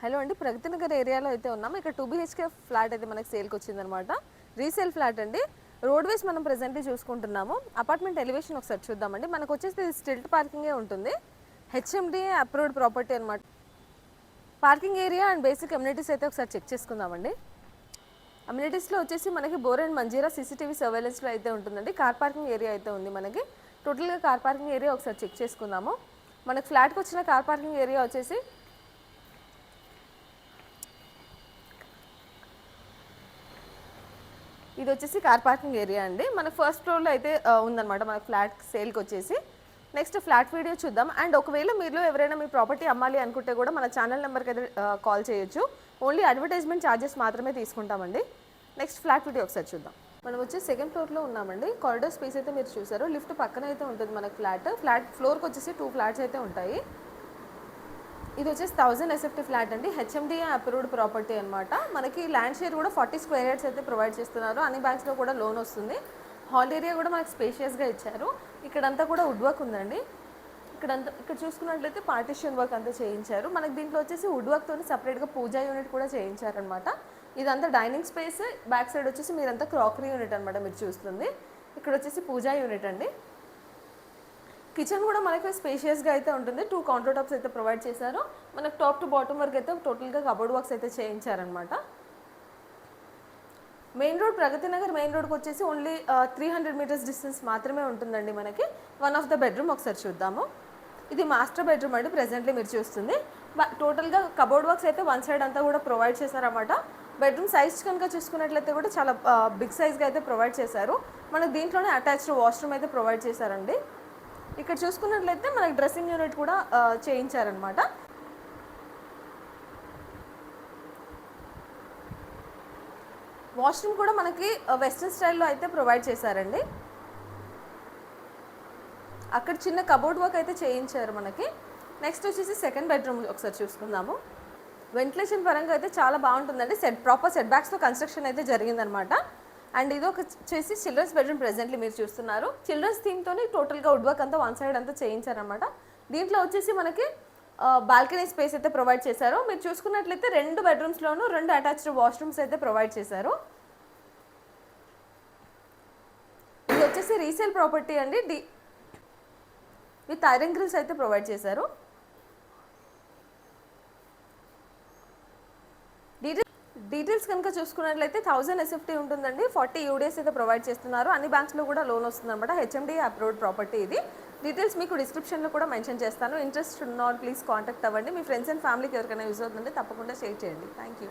Hello అండి, ప్రగతి నగర్ ఏరియాలో అయితే ఉన్నాము. ఇక్కడ 2 BHK ఫ్లాట్ అయితే మనకి సేల్కి వచ్చిందనమాట. రీసేల్ ఫ్లాట్ అండి. రోడ్ వేస్ మనం ప్రెజెంట్లీ చూసుకుంటున్నాము. అపార్ట్మెంట్ ఎలివేషన్ ఒకసారి చూద్దామండి. మనకు వచ్చేసి స్టిల్ట్ పార్కింగే ఉంటుంది. HMD అప్రూవ్డ్ ప్రాపర్టీ అనమాట. Parking area and basic amenities అయితే ఒకసారి చెక్ చేసుకుందామండి. అమ్యూనిటీస్లో వచ్చేసి మనకి బోర్ అండ్ మంజీరా CCTV సర్వేలెన్స్లో అయితే ఉంటుందండి. కార్ పార్కింగ్ ఏరియా అయితే ఉంది మనకి. టోటల్గా కార్ పార్కింగ్ ఏరియా ఒకసారి చెక్ చేసుకుందాము. మనకి ఫ్లాట్కి వచ్చిన కార్ పార్కింగ్ ఏరియా వచ్చేసి ఇది వచ్చేసి కార్ పార్కింగ్ ఏరియా అండి. మనకు ఫస్ట్ ఫ్లోర్లో అయితే ఉందన్నమాట మన ఫ్లాట్ సేల్కి వచ్చేసి. నెక్స్ట్ ఫ్లాట్ వీడియో చూద్దాం. అండ్ ఒకవేళ మీరు ఎవరైనా మీ ప్రాపర్టీ అమ్మాలి అనుకుంటే కూడా మన ఛానల్ నెంబర్కి అయితే కాల్ చేయొచ్చు. ఓన్లీ అడ్వర్టైజ్మెంట్ ఛార్జెస్ మాత్రమే తీసుకుంటామండి. నెక్స్ట్ ఫ్లాట్ వీడియో ఒకసారి చూద్దాం. మనం వచ్చి సెకండ్ ఫ్లోర్లో ఉన్నామండి. కారిడార్ స్పేస్ అయితే మీరు చూసారు. లిఫ్ట్ పక్కన అయితే ఉంటుంది మనకు ఫ్లాట్ ఫ్లోర్కి వచ్చేసి 2 ఫ్లాట్స్ అయితే ఉంటాయి. ఇది వచ్చేసి 1000 SFT ఫ్లాట్ అండి. HMD అప్రూవ్డ్ ప్రాపర్టీ అనమాట. మనకి ల్యాండ్ షేర్ కూడా 40 స్క్వేర్ యార్డ్స్ అయితే ప్రొవైడ్ చేస్తున్నారు. అన్ని బ్యాంక్స్లో కూడా లోన్ వస్తుంది. హాల్ ఏరియా కూడా మనకి స్పేషియస్గా ఇచ్చారు. ఇక్కడంతా కూడా వుడ్ వర్క్ ఉందండి. ఇక్కడ చూసుకున్నట్లయితే పార్టిషన్ వర్క్ అంతా చేయించారు. మనకి దీంట్లో వచ్చేసి వుడ్ వర్క్తో సపరేట్గా పూజా యూనిట్ కూడా చేయించారనమాట. ఇదంతా డైనింగ్ స్పేస్. బ్యాక్ సైడ్ వచ్చేసి మీరంతా క్రాకరీ యూనిట్ అనమాట మీరు చూస్తుంది. ఇక్కడ వచ్చేసి పూజా యూనిట్ అండి. కిచెన్ కూడా మనకి స్పేషియస్గా అయితే ఉంటుంది. 2 కౌంటర్ టాప్స్ అయితే ప్రొవైడ్ చేశారు. మనకు టాప్ టు బాటమ్ వరకు అయితే టోటల్గా కబోర్డ్ వర్క్స్ అయితే చేయించారనమాట. Main road Pragathi Nagar main రోడ్కి వచ్చేసి ఓన్లీ 300 మీటర్స్ డిస్టెన్స్ మాత్రమే ఉంటుందండి మనకి. వన్ ఆఫ్ ద బెడ్రూమ్ ఒకసారి చూద్దాము. ఇది మాస్టర్ బెడ్రూమ్ అండి. ప్రెజెంట్లీ మీరు చూస్తుంది. టోటల్గా కబోర్డ్ వర్క్స్ అయితే వన్ సైడ్ అంతా కూడా ప్రొవైడ్ చేశారన్నమాట. బెడ్రూమ్ సైజ్ కనుక చూసుకున్నట్లయితే కూడా చాలా బిగ్ సైజ్గా అయితే ప్రొవైడ్ చేశారు. మనకు దీంట్లోనే అటాచ్డ్ వాష్రూమ్ అయితే ప్రొవైడ్ చేశారండి. ఇక్కడ చూసుకున్నట్లయితే మనకి డ్రెస్సింగ్ యూనిట్ కూడా చేయించారనమాట. వాష్రూమ్ కూడా మనకి వెస్ట్రన్ స్టైల్లో అయితే ప్రొవైడ్ చేశారండి. అక్కడ చిన్న కబోర్డ్ వర్క్ అయితే చేయించారు మనకి. నెక్స్ట్ వచ్చేసి సెకండ్ బెడ్రూమ్ ఒకసారి చూసుకుందాము. వెంటిలేషన్ పరంగా అయితే చాలా బాగుంటుందండి. ప్రాపర్ సెట్ బ్యాక్స్తో కన్స్ట్రక్షన్ అయితే జరిగిందనమాట. అండ్ ఇది వచ్చేసి చిల్డ్రన్స్ బెడ్రూమ్ ప్రెజెంట్లీ మీరు చూస్తున్నారు. చిల్డ్రన్స్ థీమ్తోని టోటల్గా వుడ్ వర్క్ అంతా వన్ సైడ్ అంతా చేయించారనమాట. దీంట్లో వచ్చేసి మనకి బాల్కనీ స్పేస్ అయితే ప్రొవైడ్ చేశారు. మీరు చూసుకున్నట్లయితే 2 బెడ్రూమ్స్లోనూ 2 అటాచ్డ్ వాష్రూమ్స్ అయితే ప్రొవైడ్ చేశారు. ఇది వచ్చేసి రీసేల్ ప్రాపర్టీ అండి. విత్ ఐరన్ గ్రిల్స్ అయితే ప్రొవైడ్ చేశారు. డీటెయిల్స్ కనుక చూసుకున్నట్లయితే 1000 SFT ఉంటుందండి. 40 UDS అయితే ప్రొవైడ్ చేస్తున్నారు. అన్ని బ్యాంక్స్లో కూడా లోన్ వస్తుంది అనమాట. HMD అప్రూవ్డ్ ప్రాపర్టీ ఇది. డీటెయిల్స్ మీకు డిస్క్రిప్షన్లో కూడా మెన్షన్ చేస్తాను. ఇంట్రెస్ట్ ఉన్న ప్లీజ్ కాంటాక్ట్ అవ్వండి. మీ ఫ్రెండ్స్ అండ్ ఫ్యామిలీకి ఎవరికైనా యూజ్ అవుతుందంటే తప్పకుండా షేర్ చేయండి. Thank you.